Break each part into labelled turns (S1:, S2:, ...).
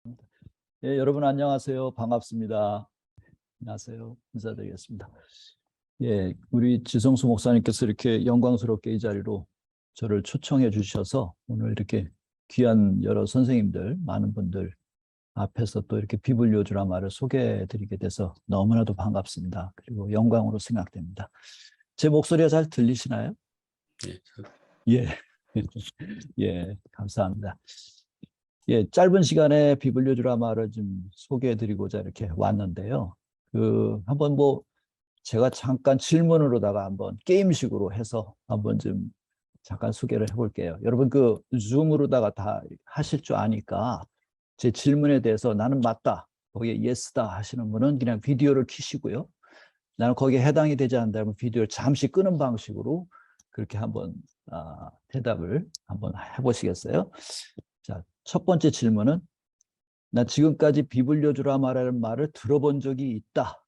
S1: 예, 여러분 안녕하세요. 반갑습니다. 안녕하세요. 인사드리겠습니다. 예, 우리 지성수 목사님께서 이렇게 영광스럽게 이 자리로 저를 초청해 주셔서 오늘 이렇게 귀한 여러 선생님들, 많은 분들 앞에서 또 이렇게 비블리오 드라마를 소개해 드리게 돼서 너무나도 반갑습니다. 그리고 영광으로 생각됩니다. 제 목소리가 잘 들리시나요? 예. 예, 감사합니다. 예, 짧은 시간에 비블리오 드라마를 좀 소개해 드리고자 이렇게 왔는데요. 한번 제가 잠깐 질문으로다가 한번 게임식으로 해서 한번 좀 잠깐 소개를 해볼게요. 여러분 줌으로다가 다 하실 줄 아니까 제 질문에 대해서 나는 맞다, 거기에 예스다 하시는 분은 그냥 비디오를 켜시고요. 나는 거기에 해당이 되지 않는다면 비디오를 잠시 끄는 방식으로 그렇게 한번 대답을 한번 해보시겠어요? 자, 첫 번째 질문은 나 지금까지 비블리오 드라마라는 말을 들어본 적이 있다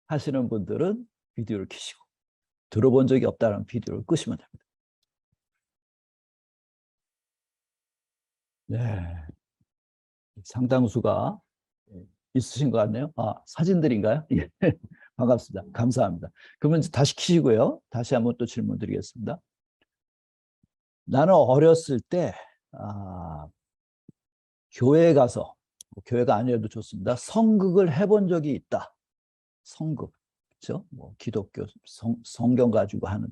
S1: 하시는 분들은 비디오를 켜시고, 들어본 적이 없다는 비디오를 끄시면 됩니다. 네, 상당수가 있으신 것 같네요. 사진들인가요? 예. 반갑습니다. 감사합니다. 그러면 다시 켜시고요. 다시 한번 또 질문 드리겠습니다. 나는 어렸을 때 교회에 가서, 교회가 아니어도 좋습니다, 성극을 해본 적이 있다. 성극, 그렇죠? 기독교 성경 가지고 하는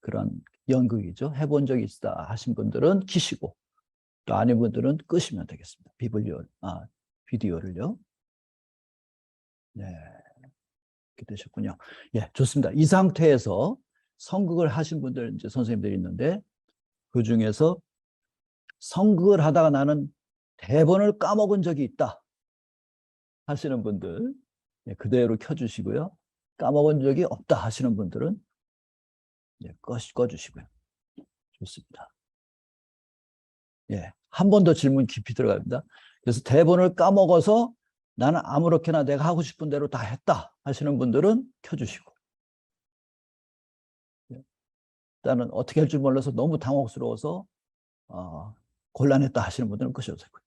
S1: 그런 연극이죠. 해본 적이 있다 하신 분들은 켜시고, 또 아닌 분들은 끄시면 되겠습니다. 비디오를요. 네, 이렇게 되셨군요. 예, 좋습니다. 이 상태에서 성극을 하신 분들 이제 선생님들이 있는데, 그 중에서 성극을 하다가 나는 대본을 까먹은 적이 있다 하시는 분들, 예, 그대로 켜주시고요. 까먹은 적이 없다 하시는 분들은 예, 꺼주시고요. 좋습니다. 예, 한 번 더 질문 깊이 들어갑니다. 그래서 대본을 까먹어서 나는 아무렇게나 내가 하고 싶은 대로 다 했다 하시는 분들은 켜주시고, 예, 일단은 어떻게 할 줄 몰라서 너무 당혹스러워서 곤란했다 하시는 분들은 끄셔도 되고요.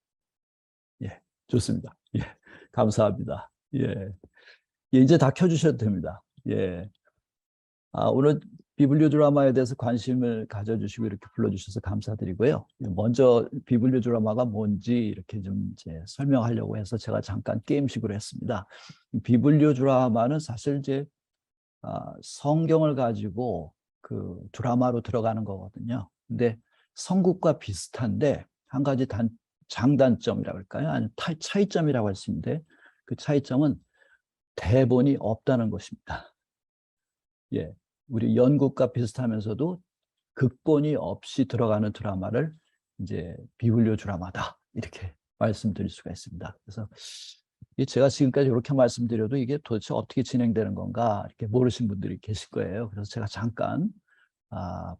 S1: 예, 좋습니다. 예, 감사합니다. 예, 예, 이제 다 켜주셔도 됩니다. 예. 오늘 비블리오 드라마에 대해서 관심을 가져주시고 이렇게 불러주셔서 감사드리고요. 먼저 비블리오 드라마가 뭔지 이렇게 좀 이제 설명하려고 해서 제가 잠깐 게임식으로 했습니다. 비블리오 드라마는 사실 이제 성경을 가지고 그 드라마로 들어가는 거거든요. 근데 성국과 비슷한데 한 가지 장단점이라고 할까요? 아니면 차이점이라고 할 수 있는데, 그 차이점은 대본이 없다는 것입니다. 예, 우리 연극과 비슷하면서도 극본이 없이 들어가는 드라마를 이제 비블리오 드라마다 이렇게 말씀드릴 수가 있습니다. 그래서 제가 지금까지 이렇게 말씀드려도 이게 도대체 어떻게 진행되는 건가 이렇게 모르신 분들이 계실 거예요. 그래서 제가 잠깐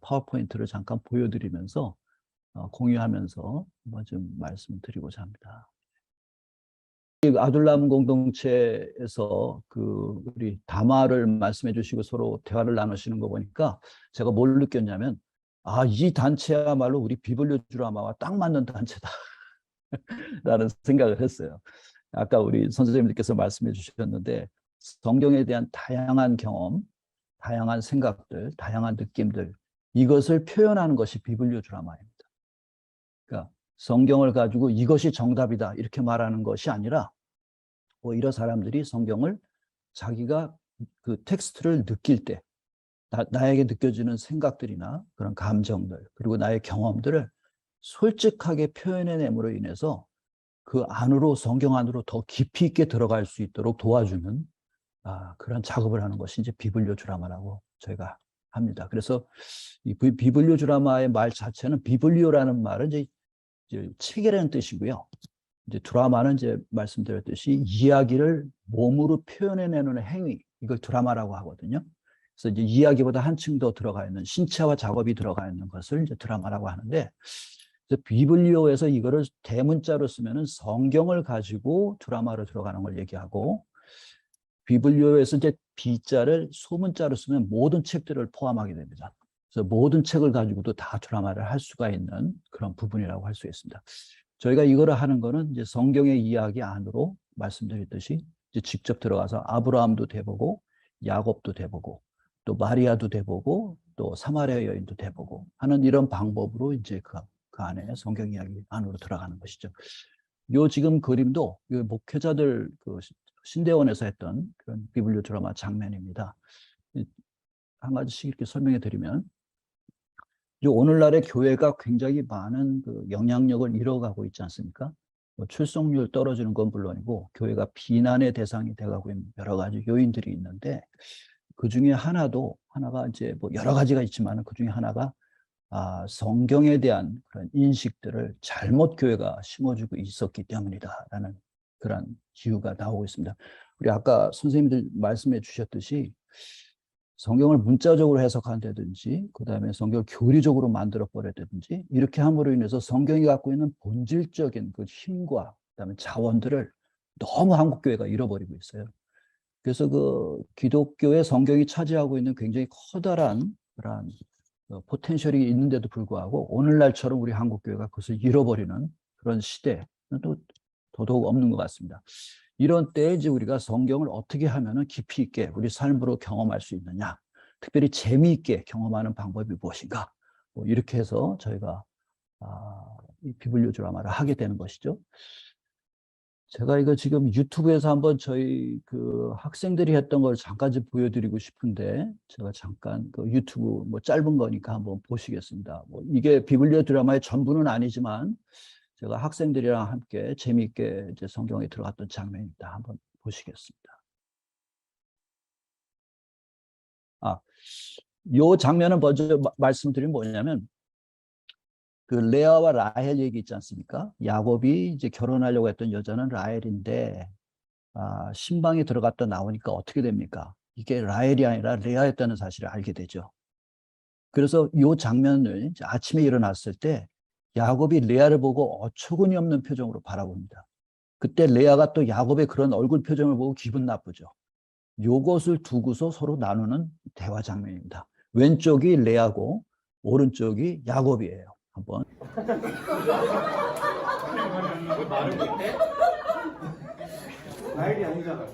S1: 파워포인트를 잠깐 보여드리면서 공유하면서 좀 말씀드리고자 합니다. 아둘람 공동체에서 우리 담화를 말씀해 주시고 서로 대화를 나누시는 거 보니까 제가 뭘 느꼈냐면, 이 단체야말로 우리 비블리오 드라마와 딱 맞는 단체다 라는 생각을 했어요. 아까 우리 선생님들께서 말씀해 주셨는데, 성경에 대한 다양한 경험, 다양한 생각들, 다양한 느낌들, 이것을 표현하는 것이 비블리오 드라마입니다. 그러니까 성경을 가지고 이것이 정답이다 이렇게 말하는 것이 아니라, 오히려 사람들이 성경을 자기가 그 텍스트를 느낄 때 나에게 느껴지는 생각들이나 그런 감정들, 그리고 나의 경험들을 솔직하게 표현해냄으로 인해서 그 안으로, 성경 안으로 더 깊이 있게 들어갈 수 있도록 도와주는 그런 작업을 하는 것이 이제 비블리오 드라마라고 저희가 합니다. 그래서 이 비블리오 드라마의 말 자체는, 비블리오라는 말은 이제 책이라는 뜻이고요. 이제 드라마는 이제 말씀드렸듯이 이야기를 몸으로 표현해내는 행위, 이걸 드라마라고 하거든요. 그래서 이제 이야기보다 한층 더 들어가 있는 신체화 작업이 들어가 있는 것을 이제 드라마라고 하는데, 비블리오에서 이거를 대문자로 쓰면은 성경을 가지고 드라마로 들어가는 걸 얘기하고, 비블리오에서 이제 비자를 소문자로 쓰면 모든 책들을 포함하게 됩니다. 그래서 모든 책을 가지고도 다 드라마를 할 수가 있는 그런 부분이라고 할 수 있습니다. 저희가 이거를 하는 거는 이제 성경의 이야기 안으로 말씀드렸듯이 이제 직접 들어가서 아브라함도 돼보고 야곱도 돼보고 또 마리아도 돼보고 또 사마리아 여인도 돼보고 하는 이런 방법으로 이제 그 안에 성경 이야기 안으로 들어가는 것이죠. 요 지금 그림도 요 목회자들 그 신대원에서 했던 그런 비블리오 드라마 장면입니다. 한 가지씩 이렇게 설명해 드리면, 오늘날의 교회가 굉장히 많은 그 영향력을 잃어가고 있지 않습니까? 뭐 출석률 떨어지는 건 물론이고 교회가 비난의 대상이 돼가고 있는 여러 가지 요인들이 있는데, 그 중에 하나가 이제 뭐 여러 가지가 있지만 그 중에 하나가 성경에 대한 그런 인식들을 잘못 교회가 심어주고 있었기 때문이다라는 그런 이유가 나오고 있습니다. 우리 아까 선생님들 말씀해 주셨듯이 성경을 문자적으로 해석한다든지 그다음에 성경을 교리적으로 만들어 버렸다든지 이렇게 함으로 인해서 성경이 갖고 있는 본질적인 그 힘과 그다음에 자원들을 너무 한국 교회가 잃어버리고 있어요. 그래서 그 기독교의 성경이 차지하고 있는 굉장히 커다란 그런 포텐셜이 있는데도 불구하고 오늘날처럼 우리 한국 교회가 그것을 잃어버리는 그런 시대는 또 더더욱 없는 것 같습니다. 이런 때에 이제 우리가 성경을 어떻게 하면은 깊이 있게 우리 삶으로 경험할 수 있느냐, 특별히 재미있게 경험하는 방법이 무엇인가, 뭐 이렇게 해서 저희가 이 비블리오 드라마를 하게 되는 것이죠. 제가 이거 지금 유튜브에서 한번 저희 그 학생들이 했던 걸 잠깐 좀 보여드리고 싶은데, 제가 잠깐 그 유튜브 뭐 짧은 거니까 한번 보시겠습니다. 뭐 이게 비블리오 드라마의 전부는 아니지만 제가 학생들이랑 함께 재미있게 이제 성경에 들어갔던 장면입니다. 한번 보시겠습니다. 요 장면은 먼저 말씀드리면 뭐냐면, 그 레아와 라헬 얘기 있지 않습니까? 야곱이 이제 결혼하려고 했던 여자는 라헬인데, 신방에 들어갔다 나오니까 어떻게 됩니까? 이게 라헬이 아니라 레아였다는 사실을 알게 되죠. 그래서 이 장면을 아침에 일어났을 때 야곱이 레아를 보고 어처구니 없는 표정으로 바라봅니다. 그때 레아가 또 야곱의 그런 얼굴 표정을 보고 기분 나쁘죠. 요것을 두고서 서로 나누는 대화 장면입니다. 왼쪽이 레아고 오른쪽이 야곱이에요. 한번.
S2: 말을 못해? 나일이 아니잖아.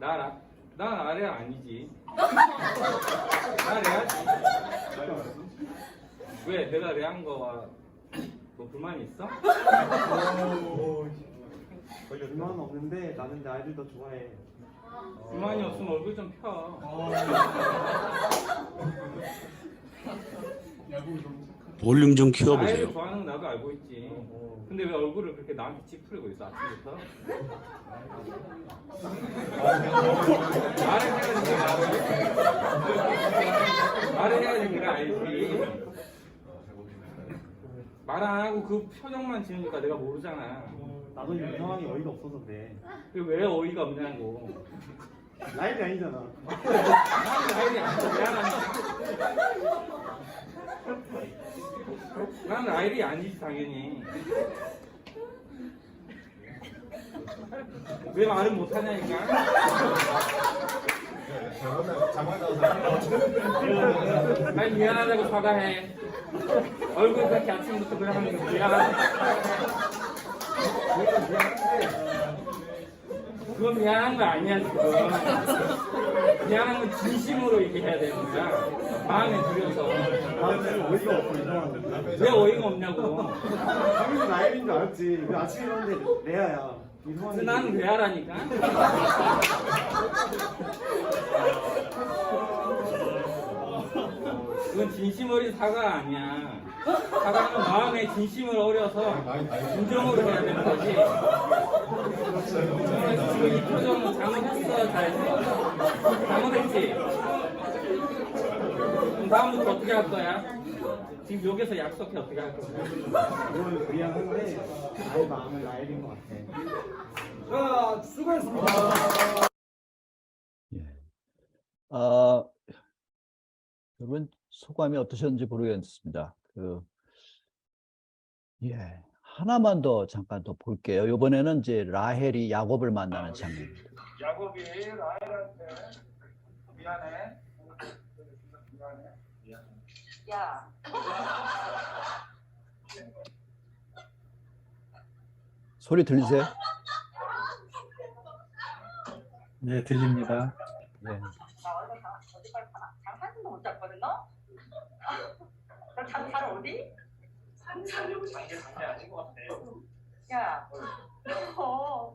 S2: 난 아래 아니지. 나 레아지. 왜? 내가 레아인 거와 뭐 불만이 있어?
S3: 불만은 없는데 나는 나이를 더 좋아해.
S2: 불만이 없으면 얼굴 좀 펴.
S4: 볼륨 좀
S2: 나이를
S4: 키워보세요.
S2: 좋아하는 거 나도 알고 있지. 근데 왜 얼굴을 그렇게 나한테 찌푸리고 있어 아침부터? 말을 해야 되니까 말을 해야 되니까 알지. 말 안 하고 그 표정만 지으니까 내가 모르잖아.
S3: 나도 이 상황이 어이가 없어서 그래.
S2: 왜 어이가 없냐고.
S3: 나일이 아니잖아.
S2: 나일이 아니야. 미안하다. 난 나일이 아니지 당연히. 왜 말을 못하냐니까. 난 미안하다고 사과해. 얼굴 그렇게 아침부터 그래 하는 거 미안하다. 그건 미안한 거 아니야 지금. 미안한 건 진심으로 얘기해야 되는 거야. 마음에 들여서.
S3: 나는 어이가 없고 이상한데.
S2: 왜 어이가 없냐고.
S3: 당연히 나일인 줄 알았지. 왜 아침에 일어났는데 레아야. 이상한.
S2: 나는 레아라니까. 그건 진심 어린 사과가 아니야. 사과는 마음의 진심을 어려서 진정으로 해야 되는 거지. 지금 이 표정은 잘못했어, 잘했어. 잘못했지? 그럼 다음부터 어떻게 할 거야? 지금 여기서 약속해 어떻게 할 거야?
S3: 물론 미안한데 나의 마음은 나일인 것 같아.
S2: 자, 수고했습니다.
S1: 예. 여러분 소감이 어떠셨는지 모르겠습니다. 하나만 더 잠깐 더 볼게요. 이번에는 이제 라헬이 야곱을 만나는 장면입니다.
S2: 야곱이 라헬한테 미안해.
S5: 야.
S1: 소리 들리세요?
S4: 네, 들립니다.
S1: 네.
S5: 나 어제 어디까지 잠 한숨도 못 잤거든 너? 너잠 잘 어디?
S3: 잠자려고 잔게 아닌 것 같아.
S5: 야, 너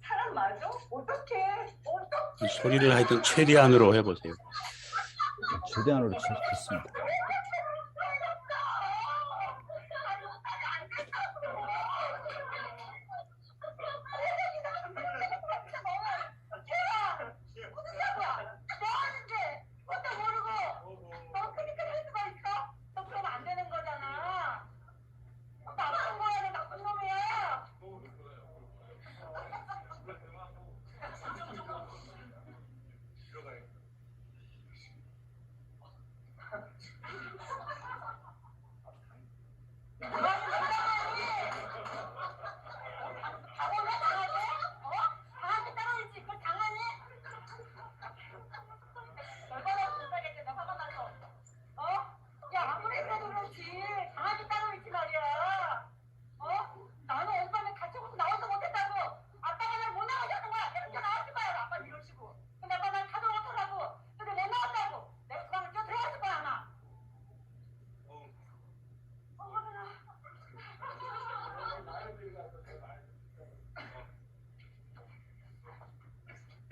S5: 사람 맞아? 어떡해? 어떡해?
S6: 소리를 하여튼 최대한으로 해보세요.
S1: 최대한으로 듣습니다.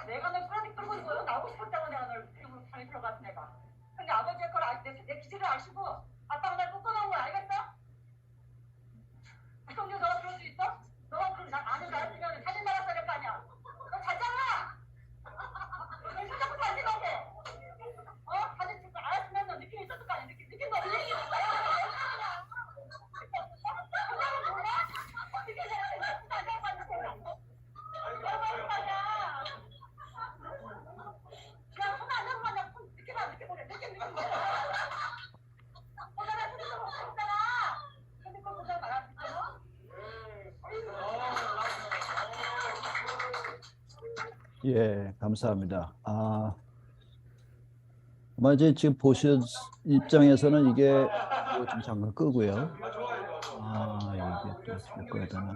S5: 내가 널 프라틱 끌고 있어서 나오고 싶었다고 내가 널 데리고 방에 들어갔어 내가. 근데 아버지의 걸 내 기질을 아시고 아빠가 날 쫓겨나온 걸 알겠어? 성규 너가 그럴 수 있어? 너가 그럼 나 아는 줄 알았으면 사진 나갔어야 될 거 아니야. 너 잤잖아. 너 생각부터 안 생각해. 사진 찍고 알았으면 너 느낌 있었을 거 아니야. 느낌도 없니? 그거는 몰라? 어떻게 생각해? 나 생각하는 생각.
S1: 예, 감사합니다. 아마 이제 지금 보신 입장에서는 이게 이거 좀 잠깐 끄고요. 이게 또 끄야 되나?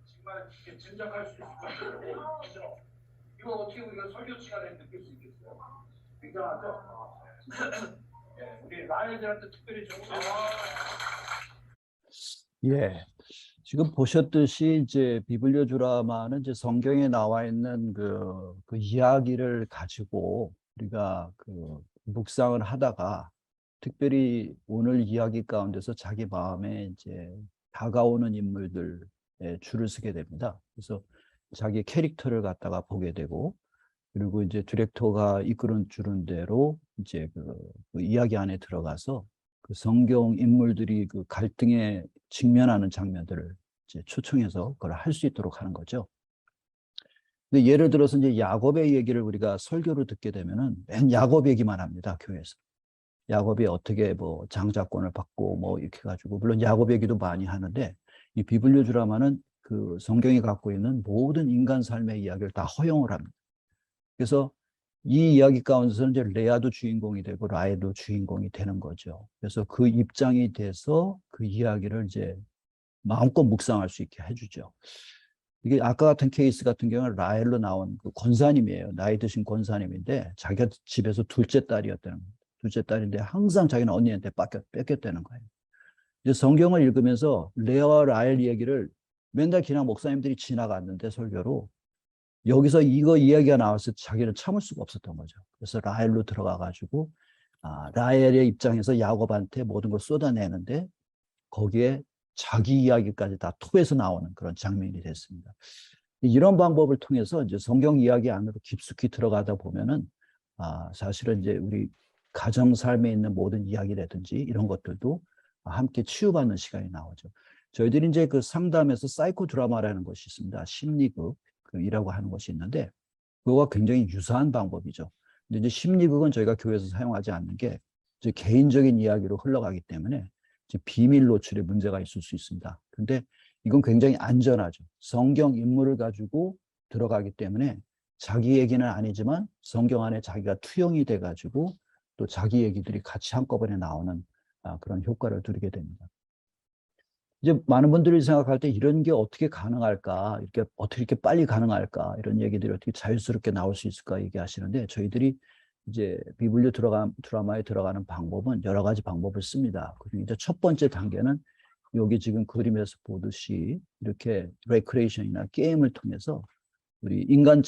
S3: 정말 이게 짐작할 수 있을 것 같아요. 이거 어떻게 우리가 설교 시간에 느낄 수 있겠어요? 굉장하죠? 우리 라이들한테 특별히 좀.
S1: 예. 지금 보셨듯이 이제 비블리오 드라마는 이제 성경에 나와 있는 그 이야기를 가지고 우리가 묵상을 하다가 특별히 오늘 이야기 가운데서 자기 마음에 이제 다가오는 인물들의 줄을 서게 됩니다. 그래서 자기 캐릭터를 갖다가 보게 되고 그리고 이제 디렉터가 주는 대로 이제 그 이야기 안에 들어가서 그 성경 인물들이 그 갈등에 직면하는 장면들을 이제 초청해서 그걸 할 수 있도록 하는 거죠. 근데 예를 들어서 이제 야곱의 얘기를 우리가 설교로 듣게 되면은 맨 야곱 얘기만 합니다, 교회에서. 야곱이 어떻게 뭐 장자권을 받고 뭐 이렇게 가지고, 물론 야곱 얘기도 많이 하는데 이 비블리오 드라마는 그 성경이 갖고 있는 모든 인간 삶의 이야기를 다 허용을 합니다. 그래서 이 이야기 가운데서는 이제 레아도 주인공이 되고 라헬도 주인공이 되는 거죠. 그래서 그 입장이 돼서 그 이야기를 이제 마음껏 묵상할 수 있게 해주죠. 이게 아까 같은 케이스 같은 경우는 라헬로 나온 그 권사님이에요. 나이 드신 권사님인데 자기가 집에서 둘째 딸이었다는 거예요. 둘째 딸인데 항상 자기는 언니한테 뺏겼다는 거예요. 이제 성경을 읽으면서 레아와 라헬 이야기를 맨날 그냥 목사님들이 지나갔는데 설교로 여기서 이거 이야기가 나왔을 때 자기는 참을 수가 없었던 거죠. 그래서 라헬로 들어가가지고 라헬의 입장에서 야곱한테 모든 걸 쏟아내는데 거기에 자기 이야기까지 다 토해서 나오는 그런 장면이 됐습니다. 이런 방법을 통해서 이제 성경 이야기 안으로 깊숙이 들어가다 보면은 사실은 이제 우리 가정 삶에 있는 모든 이야기라든지 이런 것들도 함께 치유받는 시간이 나오죠. 저희들이 이제 그 상담에서 사이코 드라마라는 것이 있습니다. 심리극. 이라고 하는 것이 있는데 그거와 굉장히 유사한 방법이죠. 근데 이제 심리극은 저희가 교회에서 사용하지 않는 게 이제 개인적인 이야기로 흘러가기 때문에 이제 비밀 노출에 문제가 있을 수 있습니다. 근데 이건 굉장히 안전하죠. 성경 인물을 가지고 들어가기 때문에 자기 얘기는 아니지만 성경 안에 자기가 투영이 돼가지고 또 자기 얘기들이 같이 한꺼번에 나오는 그런 효과를 누리게 됩니다. 이제 많은 분들이 생각할 때 이런 게 어떻게 가능할까? 어떻게 이렇게 빨리 가능할까? 이런 얘기들이 어떻게 자연스럽게 나올 수 있을까 얘기하시는데 저희들이 이제 비블리오 드라마에 들어가는 방법은 여러 가지 방법을 씁니다. 그리고 이제 첫 번째 단계는 여기 지금 그림에서 보듯이 이렇게 레크레이션이나 게임을 통해서 우리 인간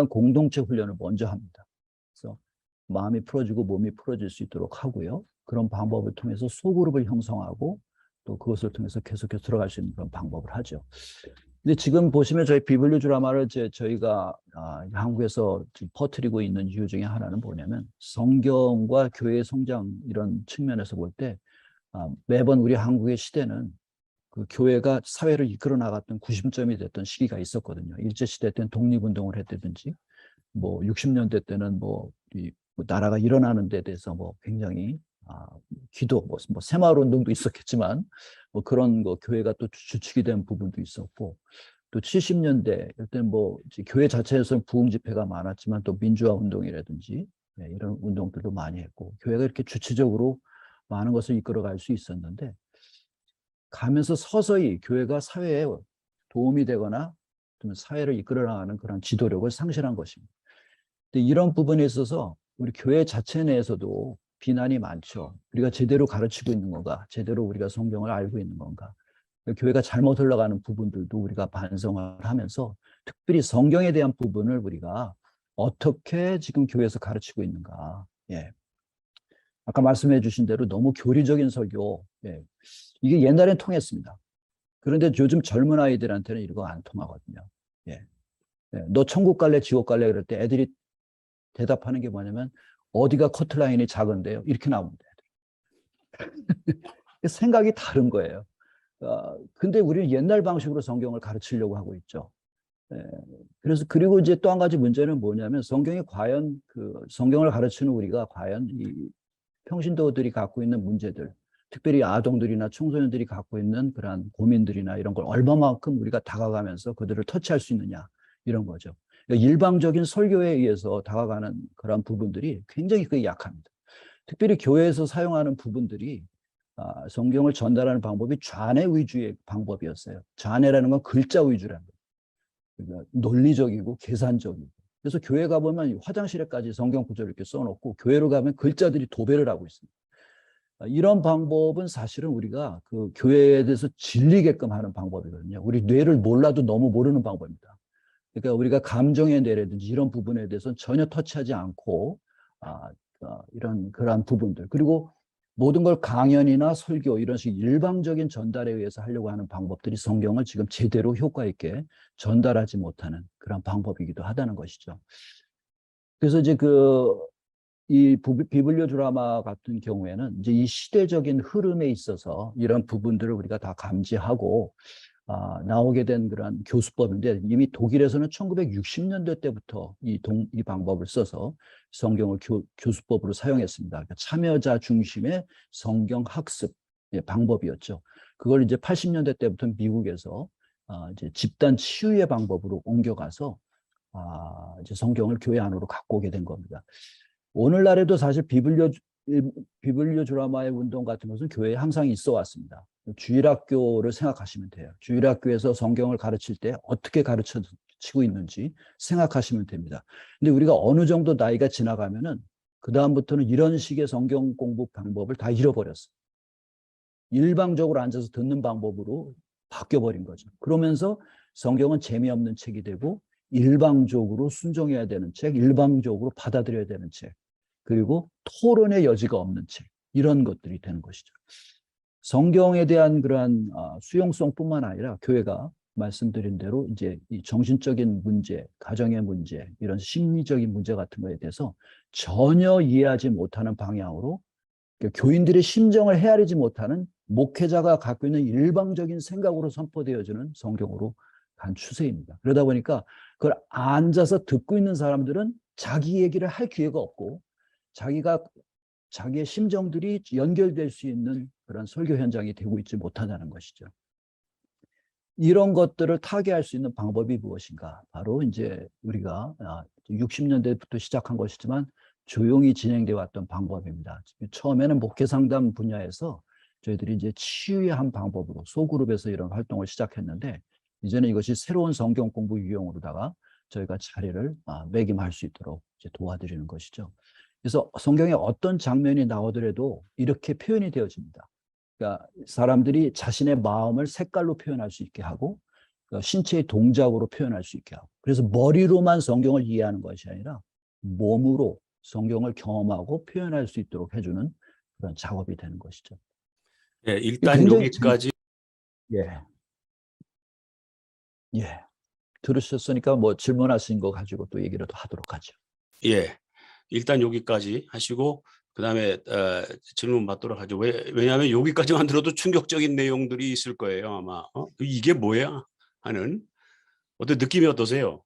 S1: 공동체 훈련을 먼저 합니다. 그래서 마음이 풀어지고 몸이 풀어질 수 있도록 하고요. 그런 방법을 통해서 소그룹을 형성하고 또 그것을 통해서 계속해서 들어갈 수 있는 그런 방법을 하죠. 근데 지금 보시면 저희 비블리오 드라마를 저희가 한국에서 지금 퍼뜨리고 있는 이유 중에 하나는 뭐냐면 성경과 교회의 성장 이런 측면에서 볼 때 매번 우리 한국의 시대는 그 교회가 사회를 이끌어 나갔던 구심점이 됐던 시기가 있었거든요. 일제시대 때는 독립운동을 했다든지 뭐 60년대 때는 이 나라가 일어나는 데 대해서 굉장히 기도 새마을 운동도 있었겠지만 그런 교회가 또 주축이 된 부분도 있었고 또 70년대 이때는 교회 자체에서는 부흥 집회가 많았지만 또 민주화 운동이라든지 이런 운동들도 많이 했고 교회가 이렇게 주체적으로 많은 것을 이끌어갈 수 있었는데 가면서 서서히 교회가 사회에 도움이 되거나 사회를 이끌어 나가는 그런 지도력을 상실한 것입니다. 근데 이런 부분에 있어서 우리 교회 자체 내에서도 비난이 많죠. 우리가 제대로 가르치고 있는 건가? 제대로 우리가 성경을 알고 있는 건가? 교회가 잘못 흘러가는 부분들도 우리가 반성을 하면서 특별히 성경에 대한 부분을 우리가 어떻게 지금 교회에서 가르치고 있는가? 예. 아까 말씀해 주신 대로 너무 교리적인 설교, 이게 옛날엔 통했습니다. 그런데 요즘 젊은 아이들한테는 이거 안 통하거든요. 너 천국 갈래, 지옥 갈래 그럴 때 애들이 대답하는 게 뭐냐면 어디가 커트라인이 작은데요? 이렇게 나옵니다. 생각이 다른 거예요. 근데 우리는 옛날 방식으로 성경을 가르치려고 하고 있죠. 그래서 그리고 이제 또 한 가지 문제는 뭐냐면 성경이 과연 성경을 가르치는 우리가 과연 이 평신도들이 갖고 있는 문제들, 특별히 아동들이나 청소년들이 갖고 있는 그러한 고민들이나 이런 걸 얼마만큼 우리가 다가가면서 그들을 터치할 수 있느냐 이런 거죠. 그러니까 일방적인 설교에 의해서 다가가는 그런 부분들이 굉장히 그게 약합니다. 특별히 교회에서 사용하는 부분들이 성경을 전달하는 방법이 좌뇌 위주의 방법이었어요. 좌뇌라는 건 글자 위주라는 거예요. 그러니까 논리적이고 계산적이고. 그래서 교회 가보면 화장실에까지 성경 구절을 이렇게 써놓고 교회로 가면 글자들이 도배를 하고 있습니다. 이런 방법은 사실은 우리가 그 교회에 대해서 질리게끔 하는 방법이거든요. 우리 뇌를 몰라도 너무 모르는 방법입니다. 그러니까 우리가 감정의 뇌라든지 이런 부분에 대해서는 전혀 터치하지 않고 그러한 부분들 그리고 모든 걸 강연이나 설교 이런 식 일방적인 전달에 의해서 하려고 하는 방법들이 성경을 지금 제대로 효과 있게 전달하지 못하는 그런 방법이기도 하다는 것이죠. 그래서 이제 이 비블리오 드라마 같은 경우에는 이제 이 시대적인 흐름에 있어서 이런 부분들을 우리가 다 감지하고 나오게 된 그런 교수법인데 이미 독일에서는 1960년대 때부터 이 방법을 써서 성경을 교수법으로 사용했습니다. 그러니까 참여자 중심의 성경 학습 방법이었죠. 그걸 이제 80년대 때부터 미국에서 이제 집단 치유의 방법으로 옮겨가서 이제 성경을 교회 안으로 갖고 오게 된 겁니다. 오늘날에도 사실 비블리오 드라마의 운동 같은 것은 교회에 항상 있어 왔습니다. 주일학교를 생각하시면 돼요. 주일학교에서 성경을 가르칠 때 어떻게 가르치고 있는지 생각하시면 됩니다. 근데 우리가 어느 정도 나이가 지나가면은 그다음부터는 이런 식의 성경 공부 방법을 다 잃어버렸어요. 일방적으로 앉아서 듣는 방법으로 바뀌어버린 거죠. 그러면서 성경은 재미없는 책이 되고 일방적으로 순종해야 되는 책, 일방적으로 받아들여야 되는 책, 그리고 토론의 여지가 없는 책, 이런 것들이 되는 것이죠. 성경에 대한 그러한 수용성뿐만 아니라 교회가 말씀드린 대로 이제 이 정신적인 문제, 가정의 문제, 이런 심리적인 문제 같은 거에 대해서 전혀 이해하지 못하는 방향으로 교인들의 심정을 헤아리지 못하는 목회자가 갖고 있는 일방적인 생각으로 선포되어지는 성경으로 간 추세입니다. 그러다 보니까 그걸 앉아서 듣고 있는 사람들은 자기 얘기를 할 기회가 없고 자기의 심정들이 연결될 수 있는 그런 설교 현장이 되고 있지 못하다는 것이죠. 이런 것들을 타개할 수 있는 방법이 무엇인가? 바로 이제 우리가 60년대부터 시작한 것이지만 조용히 진행되어 왔던 방법입니다. 처음에는 목회 상담 분야에서 저희들이 이제 치유의 한 방법으로 소그룹에서 이런 활동을 시작했는데 이제는 이것이 새로운 성경 공부 유형으로다가 저희가 자리를 매김할 수 있도록 이제 도와드리는 것이죠. 그래서 성경에 어떤 장면이 나오더라도 이렇게 표현이 되어집니다. 그러니까 사람들이 자신의 마음을 색깔로 표현할 수 있게 하고 신체의 동작으로 표현할 수 있게 하고 그래서 머리로만 성경을 이해하는 것이 아니라 몸으로 성경을 경험하고 표현할 수 있도록 해주는 그런 작업이 되는 것이죠.
S6: 예, 일단
S1: 굉장히
S6: 여기까지.
S1: 예. 예. 들으셨으니까 뭐 질문하신 거 가지고 또 얘기를 또 하도록 하죠.
S6: 예, 일단 여기까지 하시고 그다음에 질문 받도록 하죠. 왜냐하면 여기까지만 들어도 충격적인 내용들이 있을 거예요 아마. 이게 뭐야 하는 어떤 느낌이 어떠세요?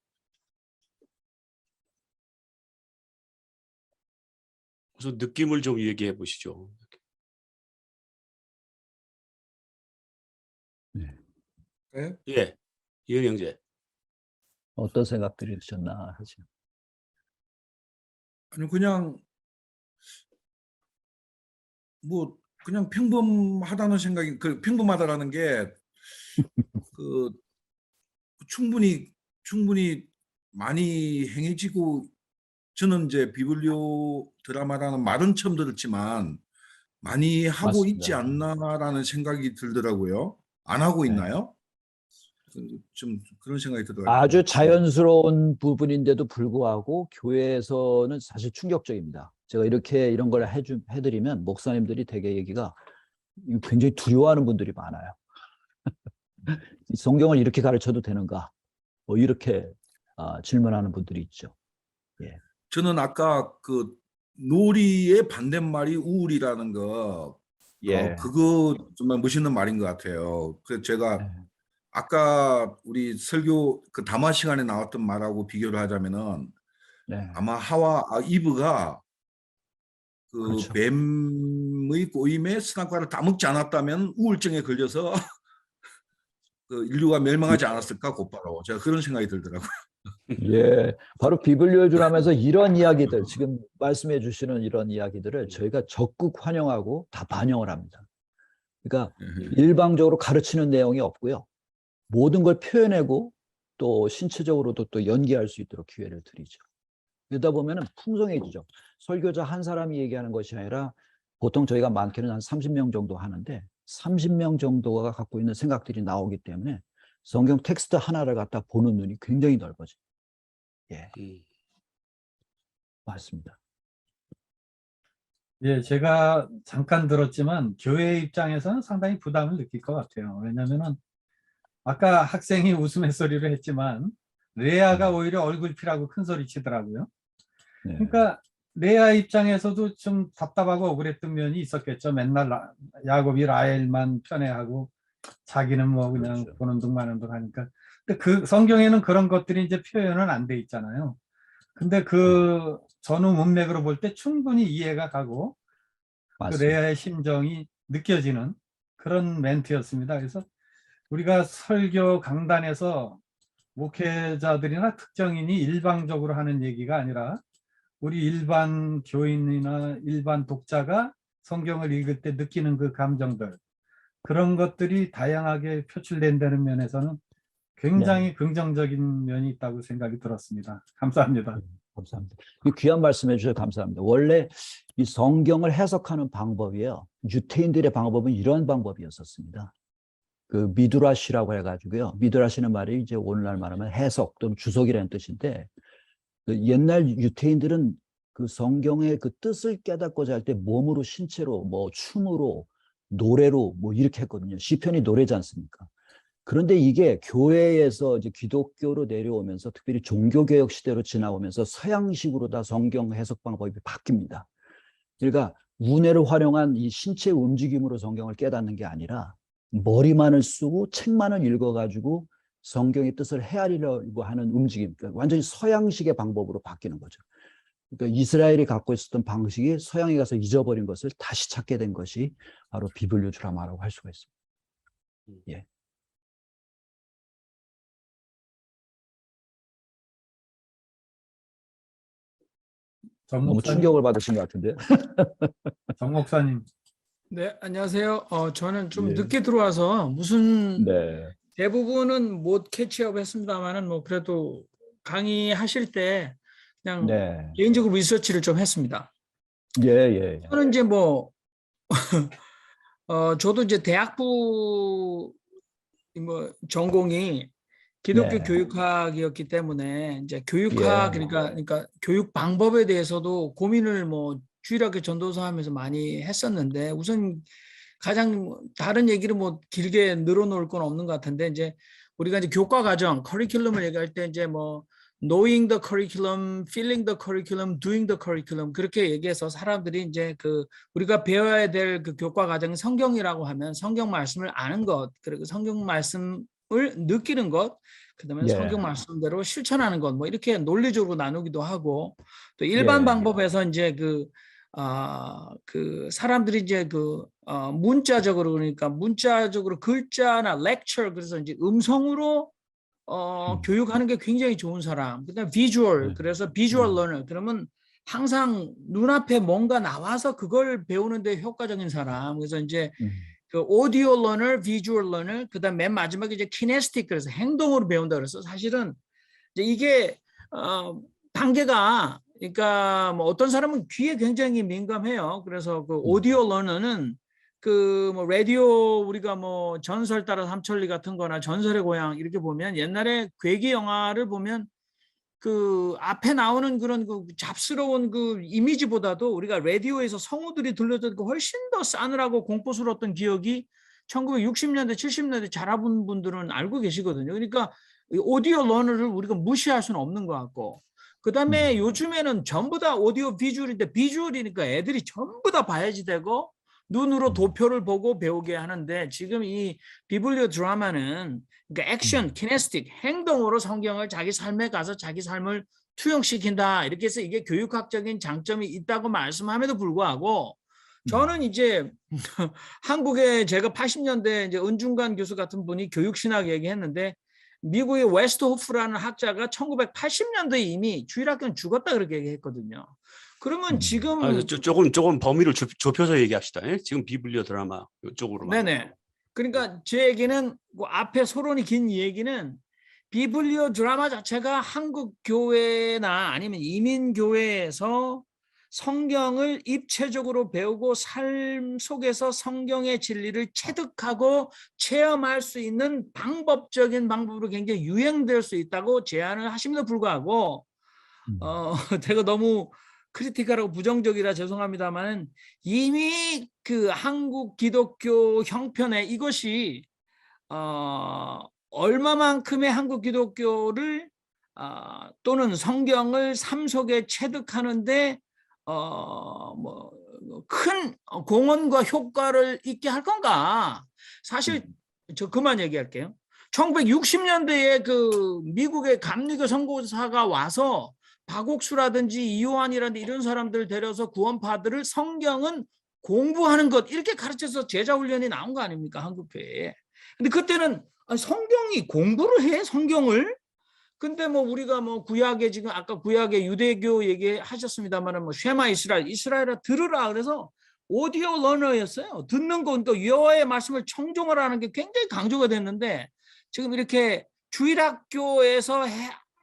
S6: 그래서 느낌을 좀 얘기해 보시죠.
S4: 네?
S6: 예, 이현 형제.
S1: 어떤 생각들이 드셨나 하죠.
S7: 아니 그냥 뭐 그냥 평범하다는 생각이 평범하다라는 게 그 충분히 많이 행해지고 저는 이제 비블리오 드라마라는 말은 처음 들었지만 많이 하고 있지
S1: 맞습니다.
S7: 않나라는 생각이 들더라고요. 안 하고
S1: 네.
S7: 있나요? 좀 그런 생각이 들어가지고.
S1: 아주 자연스러운 부분인데도 불구하고 교회에서는 사실 충격적입니다. 제가 이런 걸 해드리면 목사님들이 되게 얘기가 굉장히 두려워하는 분들이 많아요. 성경을 이렇게 가르쳐도 되는가? 뭐 이렇게 질문하는 분들이 있죠. 예.
S7: 저는 아까 그 놀이의 반대말이 우울이라는 거
S1: 예.
S7: 그거 정말 멋있는 말인 것 같아요. 그래서 제가
S1: 네.
S7: 아까 우리 설교 그 담화 시간에 나왔던 말하고 비교를 하자면은
S1: 네.
S7: 아마 이브가 그
S1: 그렇죠.
S7: 뱀의 꼬임에 선악과를 다 먹지 않았다면 우울증에 걸려서 그 인류가 멸망하지 않았을까 곧바로 제가 그런 생각이 들더라고요.
S1: 예, 바로 비블리오 주라면서 이런 이야기들, 지금 말씀해 주시는 이런 이야기들을 저희가 적극 환영하고 다 반영을 합니다. 그러니까 일방적으로 가르치는 내용이 없고요. 모든 걸 표현하고 또 신체적으로도 또 연기할 수 있도록 기회를 드리죠. 그러다 보면은 풍성해지죠. 설교자 한 사람이 얘기하는 것이 아니라 보통 저희가 많게는 한 30명 정도 하는데 30명 정도가 갖고 있는 생각들이 나오기 때문에 성경 텍스트 하나를 갖다 보는 눈이 굉장히 넓어져요. 예, 맞습니다.
S4: 예, 제가 잠깐 들었지만 교회 입장에서는 상당히 부담을 느낄 것 같아요. 왜냐면은 아까 학생이 웃음소리를 했지만 레아가 오히려 얼굴피라고 큰 소리 치더라고요.
S1: 네.
S4: 그러니까 레아 입장에서도 좀 답답하고 억울했던 면이 있었겠죠. 맨날 야곱이 라헬만 편애하고 자기는 뭐 그냥
S1: 그렇죠.
S4: 보는 둥 마는 둥 하니까. 근데 그 성경에는 그런 것들이 이제 표현은 안 돼 있잖아요. 근데 그 전후 문맥으로 볼 때 충분히 이해가 가고 그
S1: 맞습니다.
S4: 레아의 심정이 느껴지는 그런 멘트였습니다. 그래서 우리가 설교 강단에서 목회자들이나 특정인이 일방적으로 하는 얘기가 아니라 우리 일반 교인이나 일반 독자가 성경을 읽을 때 느끼는 그 감정들 그런 것들이 다양하게 표출된다는 면에서는 굉장히 긍정적인 면이 있다고 생각이 들었습니다. 감사합니다.
S1: 감사합니다. 이 귀한 말씀해 주셔서 감사합니다. 원래 이 성경을 해석하는 방법이요. 유태인들의 방법은 이런 방법이었었습니다. 그 미드라시라고 해가지고요. 미드라시는 말이 이제 오늘날 말하면 해석 또는 주석이라는 뜻인데 그 옛날 유태인들은 그 성경의 그 뜻을 깨닫고자 할 때 몸으로 신체로 뭐 춤으로 노래로 뭐 이렇게 했거든요. 시편이 노래지 않습니까? 그런데 이게 교회에서 이제 기독교로 내려오면서 특별히 종교개혁 시대로 지나오면서 서양식으로 다 성경 해석 방법이 바뀝니다. 그러니까 우뇌를 활용한 이 신체 움직임으로 성경을 깨닫는 게 아니라 머리만을 쓰고 책만을 읽어가지고 성경의 뜻을 헤아리려고 하는 움직임, 그러니까 완전히 서양식의 방법으로 바뀌는 거죠. 그러니까 이스라엘이 갖고 있었던 방식이 서양에 가서 잊어버린 것을 다시 찾게 된 것이 바로 비블리오 드라마라고 할 수가 있습니다. 예.
S4: 정
S1: 너무
S4: 목사님,
S1: 충격을 받으신 것 같은데.
S4: 정 목사님,
S8: 네, 안녕하세요. 저는 좀
S1: 예.
S8: 늦게 들어와서 무슨
S1: 네.
S8: 대부분은 못 캐치업 했습니다만은 뭐 그래도 강의하실 때 그냥
S1: 네.
S8: 개인적으로 리서치를 좀 했습니다.
S1: 예, 예.
S8: 저는 이제 뭐, 저도 이제 대학부 뭐 전공이 기독교
S1: 네.
S8: 교육학이었기 때문에 이제
S1: 예.
S8: 교육학 그러니까 교육 방법에 대해서도 고민을 뭐 주일학교 전도사 하면서 많이 했었는데 우선 가장 다른 얘기를 뭐 길게 늘어놓을 건 없는 것 같은데 이제 우리가 이제 교과 과정 커리큘럼을 얘기할 때 이제 뭐 knowing the curriculum, feeling the curriculum, doing the curriculum 그렇게 얘기해서 사람들이 이제 그 우리가 배워야 될 그 교과 과정이 성경이라고 하면 성경 말씀을 아는 것 그리고 성경 말씀을 느끼는 것 그다음에
S1: 예.
S8: 성경 말씀대로 실천하는 것 뭐 이렇게 논리적으로 나누기도 하고 또 일반
S1: 예.
S8: 방법에서 이제 그 사람들이 이제 문자적으로 그러니까 문자적으로 글자나 lecture 그래서 이제 음성으로 교육하는 게 굉장히 좋은 사람. 그다음 비주얼 그래서 비주얼 러너 그러면 항상 눈앞에 뭔가 나와서 그걸 배우는데 효과적인 사람. 그래서 이제 그 오디오 러너, 비주얼 러너 그다음 맨 마지막에 이제 키네스틱 그래서 행동으로 배운다 그래서 사실은 이제 이게 단계가 그러니까 뭐 어떤 사람은 귀에 굉장히 민감해요. 그래서 그 오디오 러너는 그 뭐 라디오 우리가 뭐 전설 따라 삼천리 같은 거나 전설의 고향 이렇게 보면 옛날에 괴기 영화를 보면 그 앞에 나오는 그런 그 잡스러운 그 이미지보다도 우리가 라디오에서 성우들이 들려줬고 훨씬 더 싸늘하고 공포스러웠던 기억이 1960년대 70년대 자라본 분들은 알고 계시거든요. 그러니까 오디오 러너를 우리가 무시할 수는 없는 것 같고 그다음에 요즘에는 전부 다 오디오 비주얼인데 비주얼이니까 애들이 전부 다 봐야지 되고 눈으로 도표를 보고 배우게 하는데 지금 이 비블리오 드라마는 그러니까 액션, 키네스틱, 행동으로 성경을 자기 삶에 가서 자기 삶을 투영시킨다. 이렇게 해서 이게 교육학적인 장점이 있다고 말씀함에도 불구하고 저는 이제 한국에 제가 80년대 이제 은중관 교수 같은 분이 교육신학 얘기했는데 미국의 웨스트호프라는 학자가 1980년도에 이미 주일학교는 죽었다 그렇게 얘기했거든요. 그러면 지금
S6: 조금 범위를 좁혀서 얘기합시다. 예? 지금 비블리오 드라마 이쪽으로만.
S8: 네네. 그러니까 제 얘기는 그 앞에 소론이 긴 얘기는 비블리오 드라마 자체가 한국 교회나 아니면 이민 교회에서 성경을 입체적으로 배우고 삶 속에서 성경의 진리를 체득하고 체험할 수 있는 방법적인 방법으로 굉장히 유행될 수 있다고 제안을 하심에도 불구하고 제가 너무 크리티컬하고 부정적이라 죄송합니다만 이미 그 한국 기독교 형편에 이것이 얼마만큼의 한국 기독교를 또는 성경을 삶 속에 체득하는데 뭐 큰 공헌과 효과를 있게 할 건가? 사실 저 그만 얘기할게요. 1960년대에 그 미국의 감리교 선교사가 와서 박옥수라든지 이요한이라든지 이런 사람들 데려서 구원파들을 성경은 공부하는 것 이렇게 가르쳐서 제자 훈련이 나온 거 아닙니까 한국교회에. 근데 그때는 성경이 공부를 해 성경을. 근데 뭐 우리가 뭐 구약에 지금 아까 구약의 유대교 얘기하셨습니다만은 뭐 쉐마 이스라엘아 들으라 그래서 오디오 러너였어요. 듣는 거 그러니까 여호와의 말씀을 청종하라는 게 굉장히 강조가 됐는데 지금 이렇게 주일학교에서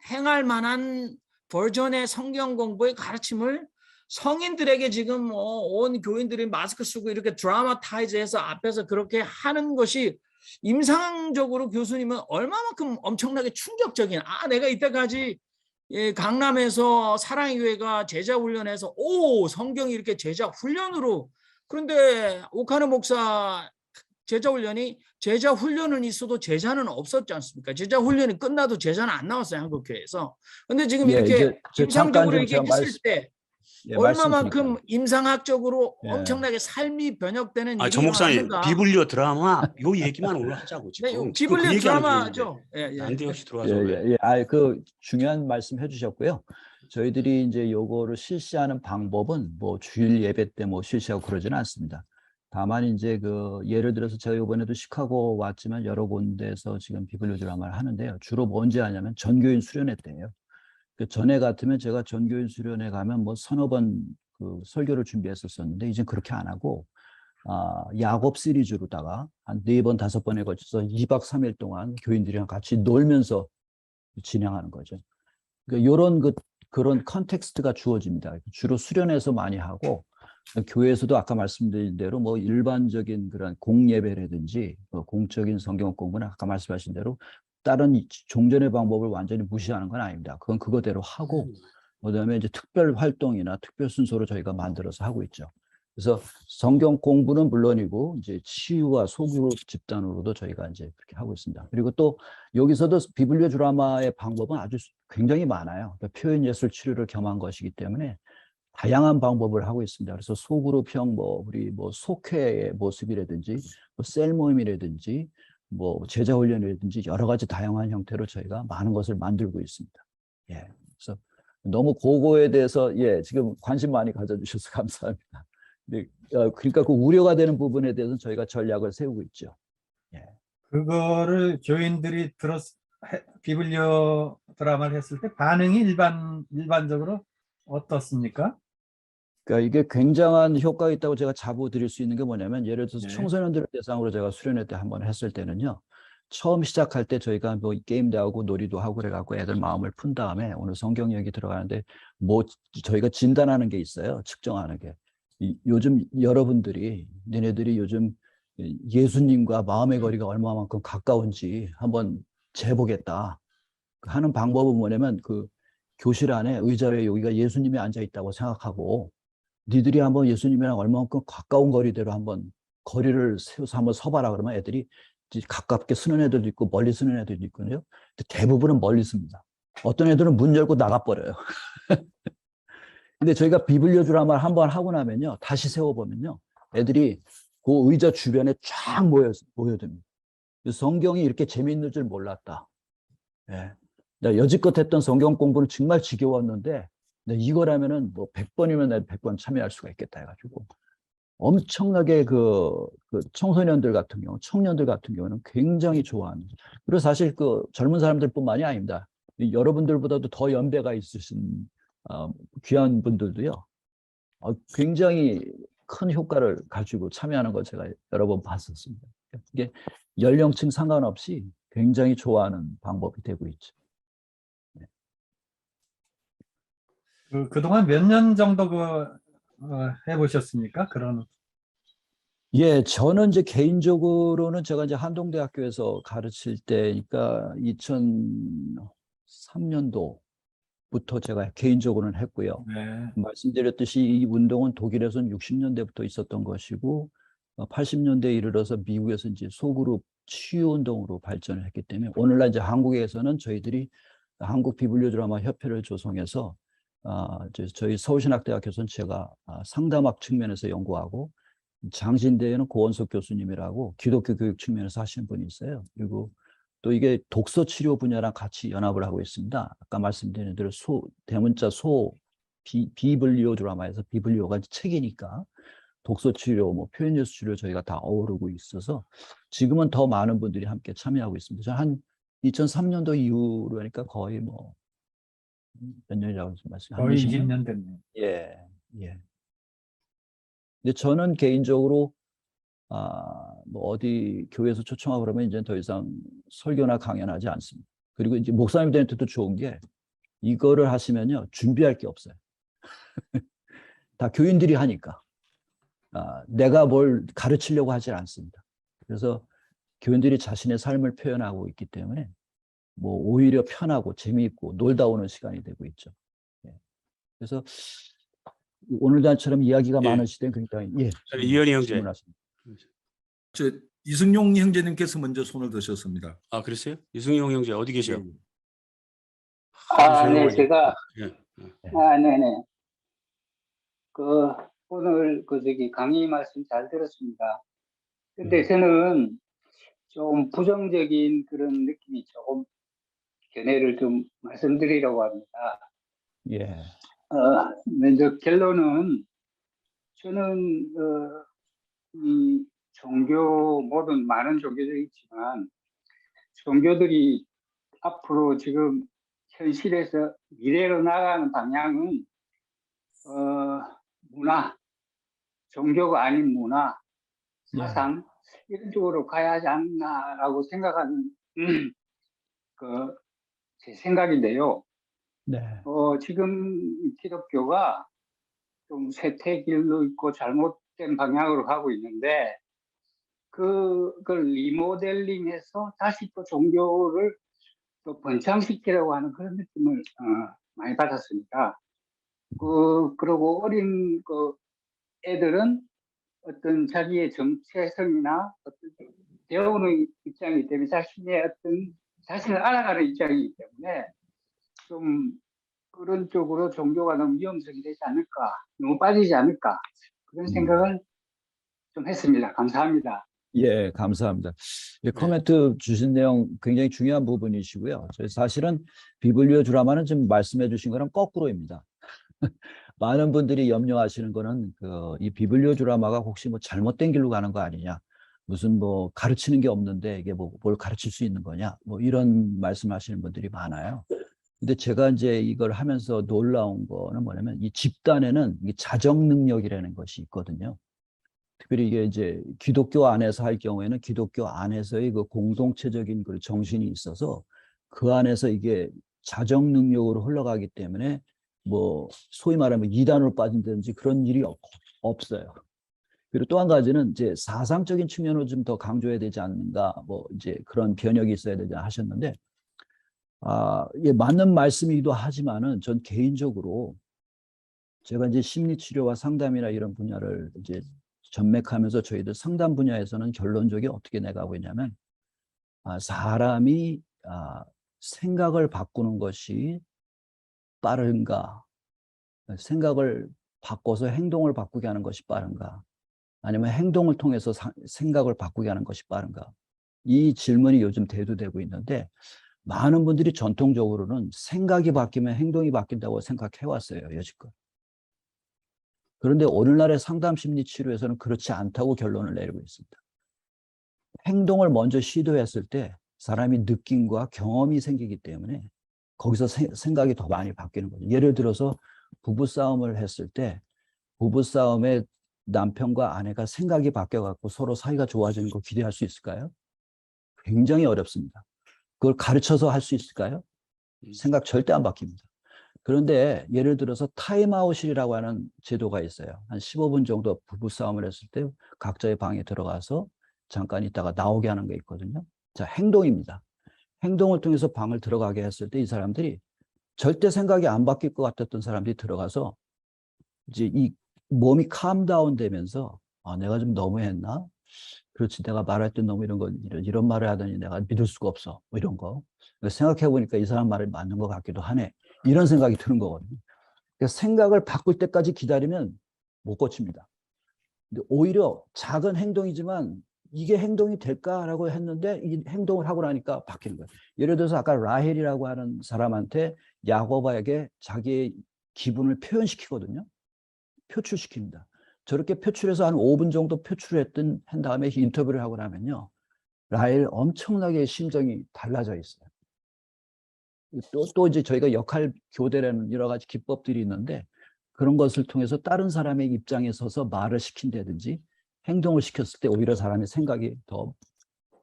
S8: 행할 만한 버전의 성경 공부의 가르침을 성인들에게 지금 온 교인들이 마스크 쓰고 이렇게 드라마타이즈해서 앞에서 그렇게 하는 것이 임상적으로 교수님은 얼마만큼 엄청나게 충격적인 내가 이때까지 강남에서 사랑의 교회가 제자 훈련해서 성경이 이렇게 제자 훈련으로 그런데 오카노 목사 제자 훈련은 있어도 제자는 없었지 않습니까? 제자 훈련이 끝나도 제자는 안 나왔어요 한국 교회에서. 근데 지금 이렇게 임상적으로 이렇게 했을 때 얼마만큼 임상학적으로 엄청나게 삶이 변혁되는 일이
S6: 정 목사님
S8: 나왔는가?
S6: 비블리오 드라마 요 얘기만 오늘 하자고 지금.
S8: 네, 비블리오 드라마죠.
S6: 안대혁 씨 들어와서
S1: 그 중요한 말씀 해주셨고요. 저희들이 이제 요거를 실시하는 방법은 뭐 주일 예배 때 뭐 실시하고 그러지는 않습니다. 다만 이제 그 예를 들어서 제가 이번에도 시카고 왔지만 여러 군데에서 지금 비블리오 드라마를 하는데요. 주로 뭐 언제 하냐면 전교인 수련회 때예요. 그 전에 같으면 제가 전교인 수련회 가면 뭐 서너 번 그 설교를 준비했었는데 이제 그렇게 안 하고 야곱 시리즈로다가 한 4번, 5번에 걸쳐서 2박 3일 동안 교인들이랑 같이 놀면서 진행하는 거죠. 그러니까 이런 그런 컨텍스트가 주어집니다. 주로 수련회에서 많이 하고 교회에서도 아까 말씀드린 대로 뭐 일반적인 그런 공예배라든지 공적인 성경 공부는 아까 말씀하신 대로 다른 종전의 방법을 완전히 무시하는 건 아닙니다. 그건 그거대로 하고 그다음에 이제 특별 활동이나 특별 순서로 저희가 만들어서 하고 있죠. 그래서 성경 공부는 물론이고 이제 치유와 소규모 집단으로도 저희가 이제 그렇게 하고 있습니다. 그리고 또 여기서도 비블리오 드라마의 방법은 아주 굉장히 많아요. 그러니까 표현 예술 치료를 겸한 것이기 때문에 다양한 방법을 하고 있습니다. 그래서 소그룹형 우리 속회의 모습이라든지 셀 모임이라든지 제자 훈련이라든지 여러 가지 다양한 형태로 저희가 많은 것을 만들고 있습니다. 예. 그래서 너무 그거에 대해서 지금 관심 많이 가져주셔서 감사합니다. 네, 그러니까 그 우려가 되는 부분에 대해서는 저희가 전략을 세우고 있죠. 예.
S4: 그거를 교인들이 비블리오 드라마를 했을 때 반응이 일반적으로 어떻습니까?
S1: 그러니까 이게 굉장한 효과가 있다고 제가 자부 드릴 수 있는 게 뭐냐면 예를 들어서
S4: 네.
S1: 청소년들을 대상으로 제가 수련회 때 한번 했을 때는요. 처음 시작할 때 저희가 게임도 하고 놀이도 하고 그래갖고 애들 마음을 푼 다음에 오늘 성경 얘기 들어가는데 저희가 진단하는 게 있어요. 측정하는 게. 요즘 여러분들이 너네들이 요즘 예수님과 마음의 거리가 얼마만큼 가까운지 한번 재보겠다 하는 방법은 뭐냐면 그 교실 안에 의자 위에 여기가 예수님이 앉아 있다고 생각하고 니들이 한번 예수님이랑 얼마만큼 가까운 거리대로 한번 거리를 세워서 한번 서봐라 그러면 애들이 가깝게 쓰는 애들도 있고 멀리 쓰는 애들도 있거든요. 대부분은 멀리 씁니다. 어떤 애들은 문 열고 나가버려요. 근데 저희가 비블리오 드라마를 한번 하고 나면요. 다시 세워보면요. 애들이 그 의자 주변에 쫙 모여듭니다. 성경이 이렇게 재미있는 줄 몰랐다. 예. 나 여지껏 했던 성경 공부는 정말 지겨웠는데 이거라면은 100번이면 내가 100번 참여할 수가 있겠다 해가지고 엄청나게 그 청소년들 같은 경우, 청년들 같은 경우는 굉장히 좋아하는. 그리고 사실 그 젊은 사람들뿐만이 아닙니다. 여러분들보다도 더 연배가 있으신 귀한 분들도요. 굉장히 큰 효과를 가지고 참여하는 걸 제가 여러 번 봤었습니다. 이게 연령층 상관없이 굉장히 좋아하는 방법이 되고 있죠.
S4: 그동안 몇 년 정도 해보셨습니까?
S1: 예, 저는 이제 개인적으로는 제가 이제 한동대학교에서 가르칠 때니까 2003년도부터 제가 개인적으로는 했고요.
S4: 네.
S1: 말씀드렸듯이 이 운동은 독일에서는 60년대부터 있었던 것이고 80년대에 이르러서 미국에서 이제 소그룹 치유 운동으로 발전을 했기 때문에 오늘날 이제 한국에서는 저희들이 한국 비블리오 드라마 협회를 조성해서 저희 서울신학대학교에서는 제가 상담학 측면에서 연구하고 장신대에는 고원석 교수님이라고 기독교 교육 측면에서 하시는 분이 있어요. 그리고 또 이게 독서 치료 분야랑 같이 연합을 하고 있습니다. 아까 말씀드린 대로 대문자 비블리오 드라마에서 비블리오가 책이니까 독서 치료, 표현 예술 치료 저희가 다 어우르고 있어서 지금은 더 많은 분들이 함께 참여하고 있습니다. 한 2003년도 이후로 하니까 거의 몇 년이라고 말씀?
S4: 거의 20년 됐네요.
S1: 예. 근데 저는 개인적으로 어디 교회에서 초청하고 그러면 이제 더 이상 설교나 강연하지 않습니다. 그리고 이제 목사님들한테도 좋은 게 이거를 하시면요 준비할 게 없어요. 다 교인들이 하니까 내가 뭘 가르치려고 하지 않습니다. 그래서 교인들이 자신의 삶을 표현하고 있기 때문에 오히려 편하고 재미있고 놀다 오는 시간이 되고 있죠. 그래서 오늘날처럼 이야기가 많으시던 굉장히
S6: 이현희 형제.
S7: 저 이승용 형제님께서 먼저 손을 드셨습니다.
S6: 아, 그랬어요? 이승용 형제 어디 계세요?
S9: 네, 제가
S6: 예.
S9: 네네. 오늘 강의 말씀 잘 들었습니다. 근데 저는 좀 부정적인 그런 느낌이 조금 견해를 좀 말씀드리려고 합니다.
S1: 예.
S9: 먼저 결론은 저는 이 종교 모든 많은 종교들이 있지만 종교들이 앞으로 지금 현실에서 미래로 나가는 방향은 문화, 종교가 아닌 문화, 사상 이런 쪽으로 가야 하지 않나라고 생각하는 그 제 생각인데요.
S1: 네.
S9: 지금 기독교가 좀 쇠퇴길로 있고 잘못된 방향으로 가고 있는데 그걸 리모델링해서 다시 또 종교를 또 번창시키려고 하는 그런 느낌을 많이 받았습니다. 그리고 어린 애들은 어떤 자기의 정체성이나 어떤 배우는 입장이기 때문에 자신을 알아가는 입장이기 때문에 좀 그런 쪽으로 종교가 너무 위험성이 되지 않을까, 너무 빠지지 않을까 그런 생각을 좀 했습니다. 감사합니다.
S1: 예, 감사합니다. 이 코멘트 주신 내용 굉장히 중요한 부분이시고요. 저희 사실은 비블리오 드라마는 지금 말씀해 주신 거랑 거꾸로입니다. 많은 분들이 염려하시는 거는 이 비블리오 드라마가 혹시 뭐 잘못된 길로 가는 거 아니냐, 무슨 뭐 가르치는 게 없는데 이게 뭐 뭘 가르칠 수 있는 거냐, 뭐 이런 말씀하시는 분들이 많아요. 근데 제가 이제 이걸 하면서 놀라운 거는 뭐냐면 이 집단에는 이 자정 능력이라는 것이 있거든요. 특별히 이게 이제 기독교 안에서 할 경우에는 기독교 안에서의 그 공동체적인 그 정신이 있어서 그 안에서 이게 자정 능력으로 흘러가기 때문에 뭐 소위 말하면 이단으로 빠진다든지 그런 일이 없어요. 그리고 또 한 가지는 이제 사상적인 측면으로 좀 더 강조해야 되지 않는가, 뭐 이제 그런 변혁이 있어야 되지 하셨는데, 이게 맞는 말씀이기도 하지만은 전 개인적으로 제가 이제 심리치료와 상담이나 이런 분야를 이제 전맥하면서 저희들 상담 분야에서는 결론적이 어떻게 내가고 있냐면, 사람이 생각을 바꾸는 것이 빠른가, 생각을 바꿔서 행동을 바꾸게 하는 것이 빠른가, 아니면 행동을 통해서 생각을 바꾸게 하는 것이 빠른가, 이 질문이 요즘 대두되고 있는데, 많은 분들이 전통적으로는 생각이 바뀌면 행동이 바뀐다고 생각해 왔어요, 여지껏. 그런데 오늘날의 상담 심리 치료에서는 그렇지 않다고 결론을 내리고 있습니다. 행동을 먼저 시도했을 때 사람이 느낌과 경험이 생기기 때문에 거기서 생각이 더 많이 바뀌는 거죠. 예를 들어서 부부싸움을 했을 때 부부싸움에 남편과 아내가 생각이 바뀌어갖고 서로 사이가 좋아지는 거 기대할 수 있을까요? 굉장히 어렵습니다. 그걸 가르쳐서 할 수 있을까요? 생각 절대 안 바뀝니다. 그런데 예를 들어서 타임아웃이라고 하는 제도가 있어요. 한 15분 정도 부부싸움을 했을 때 각자의 방에 들어가서 잠깐 있다가 나오게 하는 게 있거든요. 자, 행동입니다. 행동을 통해서 방을 들어가게 했을 때 이 사람들이 절대 생각이 안 바뀔 것 같았던 사람들이 들어가서 이제 이 몸이 캄다운 되면서 내가 좀 너무했나? 그렇지, 내가 말할 때 너무 이런 말을 하더니 내가 믿을 수가 없어, 뭐 이런 거. 생각해 보니까 이 사람 말이 맞는 것 같기도 하네, 이런 생각이 드는 거거든요. 그러니까 생각을 바꿀 때까지 기다리면 못 고칩니다. 근데 오히려 작은 행동이지만 이게 행동이 될까라고 했는데 이 행동을 하고 나니까 바뀌는 거예요. 예를 들어서 아까 라헬이라고 하는 사람한테 야곱에게 자기의 기분을 표현시키거든요. 표출시킵니다. 저렇게 표출해서 한 5분 정도 한 다음에 인터뷰를 하고 나면요, 라헬 엄청나게 심정이 달라져 있어요. 또 이제 저희가 역할 교대라는 여러 가지 기법들이 있는데, 그런 것을 통해서 다른 사람의 입장에 서서 말을 시킨다든지 행동을 시켰을 때 오히려 사람의 생각이 더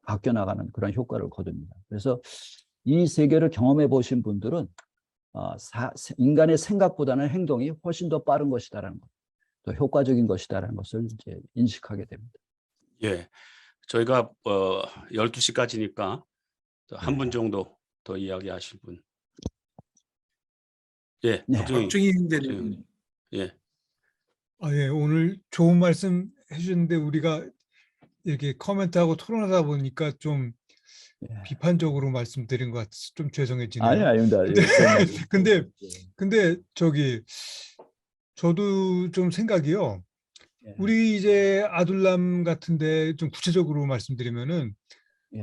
S1: 바뀌어 나가는 그런 효과를 거둡니다. 그래서 이 세계를 경험해 보신 분들은 인간의 생각보다는 행동이 훨씬 더 빠른 것이다라는 것, 더 효과적인 것이다라는 것을 이제 인식하게 됩니다.
S6: 예, 저희가 12시까지니까 한 분 정도 더 이야기하실 분. 예,
S1: 네.
S7: 박정희 대리님.
S6: 예.
S10: 예, 오늘 좋은 말씀 해주셨는데 우리가 이렇게 코멘트하고 토론하다 보니까 좀 비판적으로 말씀드린 것 같아서 좀 죄송해지네요.
S1: 아닙니다.
S10: 근데 저도 좀 생각이요. 우리 이제 아둘람 같은데 좀 구체적으로 말씀드리면은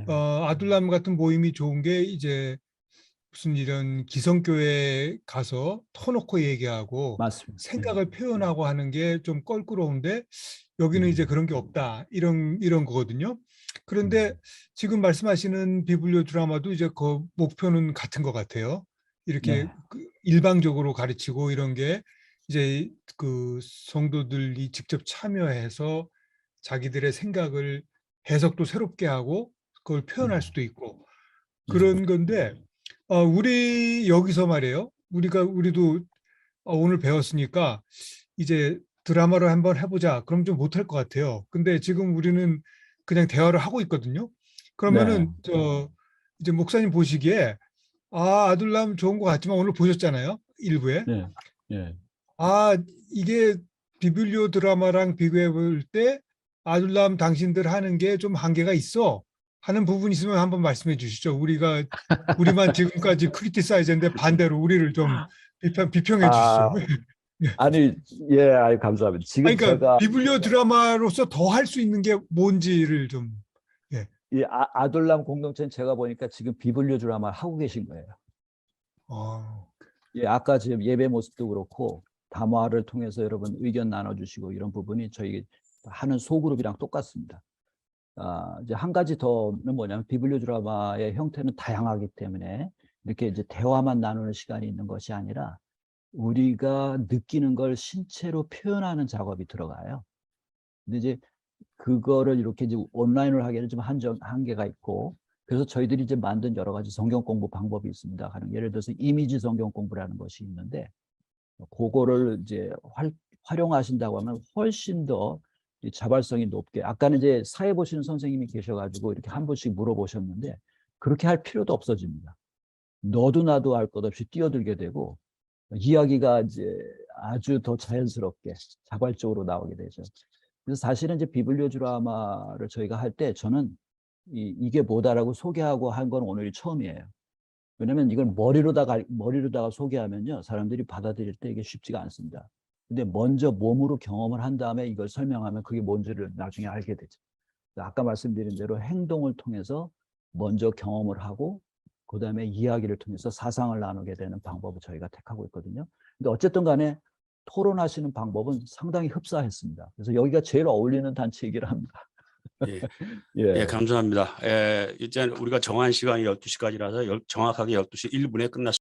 S10: 아둘람 같은 모임이 좋은 게 이제 무슨 이런 기성교회 가서 터놓고 얘기하고
S1: 맞습니다.
S10: 생각을 표현하고 하는 게 좀 껄끄러운데 여기는 이제 그런 게 없다, 이런 거거든요. 그런데 지금 말씀하시는 비블리오 드라마도 이제 그 목표는 같은 것 같아요. 이렇게 일방적으로 가르치고 이런 게 이제 그 성도들이 직접 참여해서 자기들의 생각을 해석도 새롭게 하고 그걸 표현할 수도 있고 그런 건데 우리 여기서 말이에요. 우리도 오늘 배웠으니까 이제 드라마를 한번 해보자. 그럼 좀 못할 것 같아요. 근데 지금 우리는 그냥 대화를 하고 있거든요. 그러면은 이제 목사님 보시기에 아둘람 좋은 것 같지만 오늘 보셨잖아요. 일부에.
S1: 네. 예.
S10: 이게 비블리오 드라마랑 비교해 볼 때 아둘람 당신들 하는 게 좀 한계가 있어 하는 부분 있으면 한번 말씀해 주시죠. 우리만 지금까지 크리티사이즈인데 반대로 우리를 좀 비평해 주시죠.
S1: 아니, 예, 아유, 감사합니다. 지금
S10: 그러니까
S1: 제가
S10: 비블리오 드라마로서 더 할 수 있는 게 뭔지를 좀.
S1: 이 아둘람 공동체는 제가 보니까 지금 비블리오 드라마를 하고 계신 거예요. 예, 아까 지금 예배 모습도 그렇고 담화를 통해서 여러분 의견 나눠주시고 이런 부분이 저희 하는 소그룹이랑 똑같습니다. 이제 한 가지 더는 뭐냐면 비블리오 드라마의 형태는 다양하기 때문에 이렇게 이제 대화만 나누는 시간이 있는 것이 아니라 우리가 느끼는 걸 신체로 표현하는 작업이 들어가요. 근데 이제 그거를 이렇게 이제 온라인으로 하기에는 좀 한계가 있고, 그래서 저희들이 이제 만든 여러 가지 성경 공부 방법이 있습니다. 예를 들어서 이미지 성경 공부라는 것이 있는데, 그거를 이제 활용하신다고 하면 훨씬 더 자발성이 높게, 아까는 이제 사회 보시는 선생님이 계셔가지고 이렇게 한 분씩 물어보셨는데, 그렇게 할 필요도 없어집니다. 너도 나도 할 것 없이 뛰어들게 되고, 이야기가 이제 아주 더 자연스럽게 자발적으로 나오게 되죠. 그래서 사실은 이제 비블리오 드라마를 저희가 할 때 저는 이게 뭐다라고 소개하고 한 건 오늘이 처음이에요. 왜냐면 이걸 머리로다가 소개하면요, 사람들이 받아들일 때 이게 쉽지가 않습니다. 근데 먼저 몸으로 경험을 한 다음에 이걸 설명하면 그게 뭔지를 나중에 알게 되죠. 아까 말씀드린 대로 행동을 통해서 먼저 경험을 하고 그다음에 이야기를 통해서 사상을 나누게 되는 방법을 저희가 택하고 있거든요. 근데 어쨌든 간에 토론하시는 방법은 상당히 흡사했습니다. 그래서 여기가 제일 어울리는 단체이기를 합니다.
S6: 예.
S1: 예.
S6: 예, 감사합니다. 일단 우리가 정한 시간이 12시까지라서 정확하게 12시 1분에 끝났습니다.